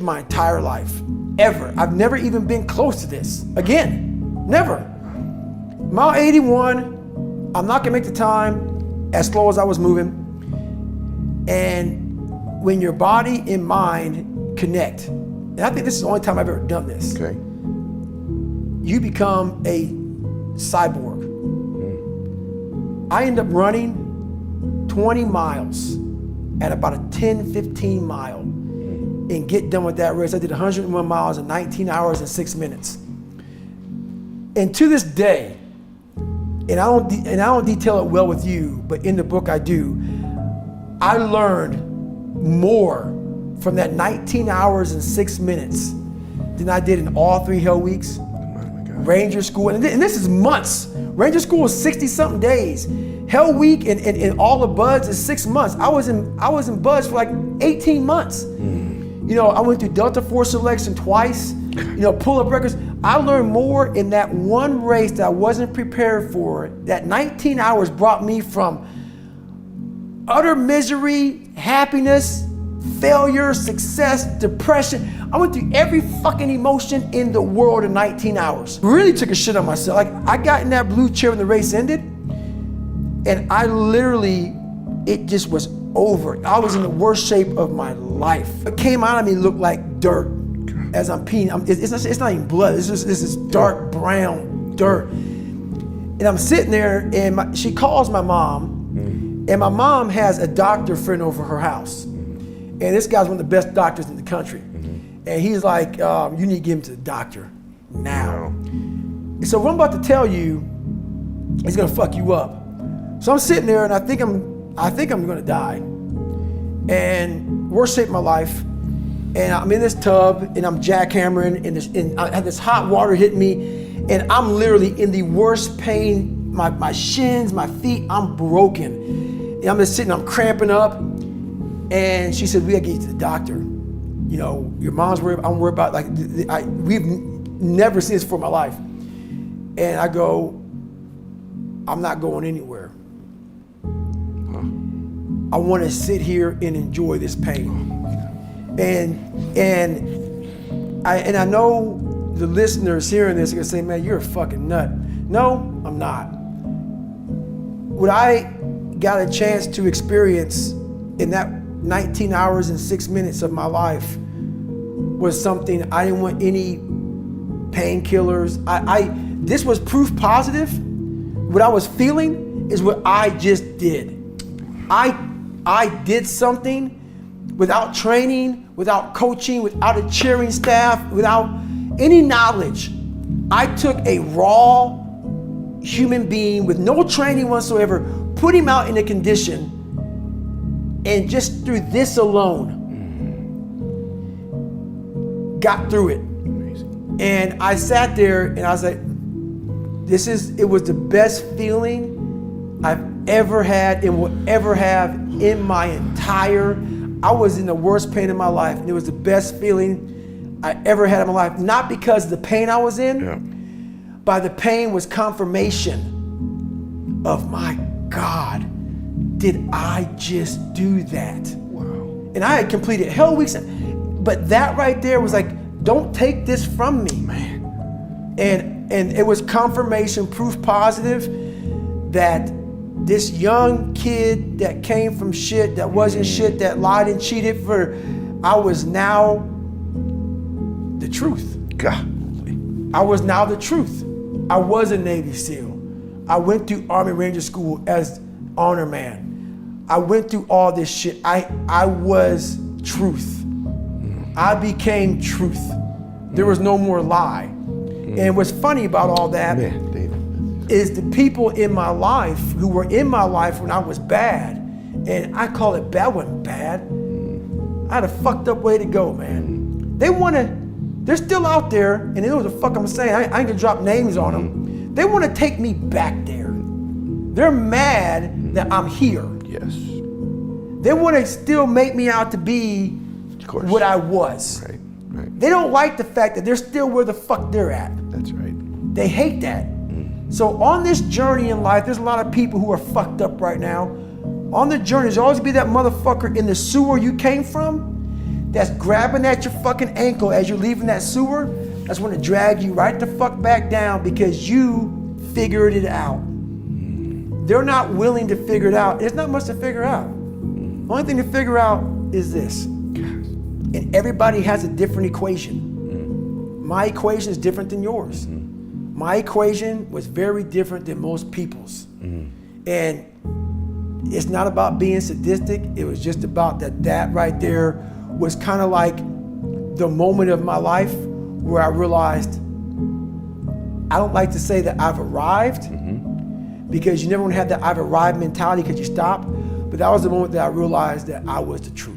my entire life, ever. I've never even been close to this. Again, never. Mile 81, I'm not gonna make the time as slow as I was moving. And when your body and mind connect, and I think this is the only time I've ever done this, okay, you become a cyborg. I end up running 20 miles at about a 10, 15 mile and get done with that race. I did 101 miles in 19 hours and 6 minutes. And to this day, and I don't detail it well with you, but in the book I do, I learned more from that 19 hours and 6 minutes than I did in all 3 Hell Weeks, Ranger School, and this is months. Ranger School is 60-something days. Hell Week and all the buds is 6 months. I was in buds for like 18 months. You know, I went through Delta Force selection twice, you know, pull up records. I learned more in that one race that I wasn't prepared for. That 19 hours brought me from utter misery, happiness, failure, success, depression. I went through every fucking emotion in the world in 19 hours. Really took a shit on myself. Like, I got in that blue chair when the race ended, and I literally, it just was over. I was in the worst shape of my life. What came out of me looked like dirt as I'm peeing. It's not even blood. This is dark brown dirt. And I'm sitting there, and she calls my mom, and my mom has a doctor friend over her house. And this guy's one of the best doctors in the country. And he's like, you need to get him to the doctor now. So what I'm about to tell you is gonna fuck you up. So I'm sitting there, and I think I'm gonna die. And worst shape of my life. And I'm in this tub, and I'm jackhammering, and I had this hot water hitting me, and I'm literally in the worst pain. My shins, my feet, I'm broken. And I'm just sitting, I'm cramping up. And she said, we gotta get you to the doctor. You know, your mom's worried, I'm worried about, like, we've never seen this before in my life. And I go, I'm not going anywhere. I wanna sit here and enjoy this pain. And I know the listeners hearing this are gonna say, man, you're a fucking nut. No, I'm not. What I got a chance to experience in that 19 hours and 6 minutes of my life was something I didn't want any painkillers. This was proof positive. What I was feeling is what I just did. I did something without training, without coaching, without a cheering staff, without any knowledge. I took a raw human being with no training whatsoever, put him out in a condition, and just through this alone, got through it. Amazing. And I sat there and I was like, it was the best feeling I've ever had and will ever have in my entire, I was in the worst pain in my life, and it was the best feeling I ever had in my life. Not because of the pain I was in, but the pain was confirmation of, my God, did I just do that? Wow. And I had completed Hell Weeks, but that right there was like, don't take this from me, man. And it was confirmation, proof positive that this young kid that came from shit, that wasn't shit, that lied and cheated I was now the truth. God. I was now the truth. I was a Navy SEAL. I went through Army Ranger School as honor man. I went through all this shit. I was truth. I became truth. There was no more lie. And what's funny about all that is the people in my life who were in my life when I was bad, and I call it bad, wasn't bad. I had a fucked up way to go, man. They're still out there, and they know what the fuck I'm saying. I ain't gonna drop names on them. They wanna take me back there. They're mad that I'm here. Yes. They wanna still make me out to be what I was. Right. They don't like the fact that they're still where the fuck they're at. That's right. They hate that. So on this journey in life, there's a lot of people who are fucked up right now. On the journey, there's always be that motherfucker in the sewer you came from that's grabbing at your fucking ankle as you're leaving that sewer, that's when it drag you right the fuck back down because you figured it out. They're not willing to figure it out. There's not much to figure out. The only thing to figure out is this. And everybody has a different equation. My equation is different than yours. My equation was very different than most people's. And it's not about being sadistic. It was just about that right there was kind of like the moment of my life where I realized, I don't like to say that I've arrived because you never want to have that I've arrived mentality because you stop. But that was the moment that I realized that I was the truth.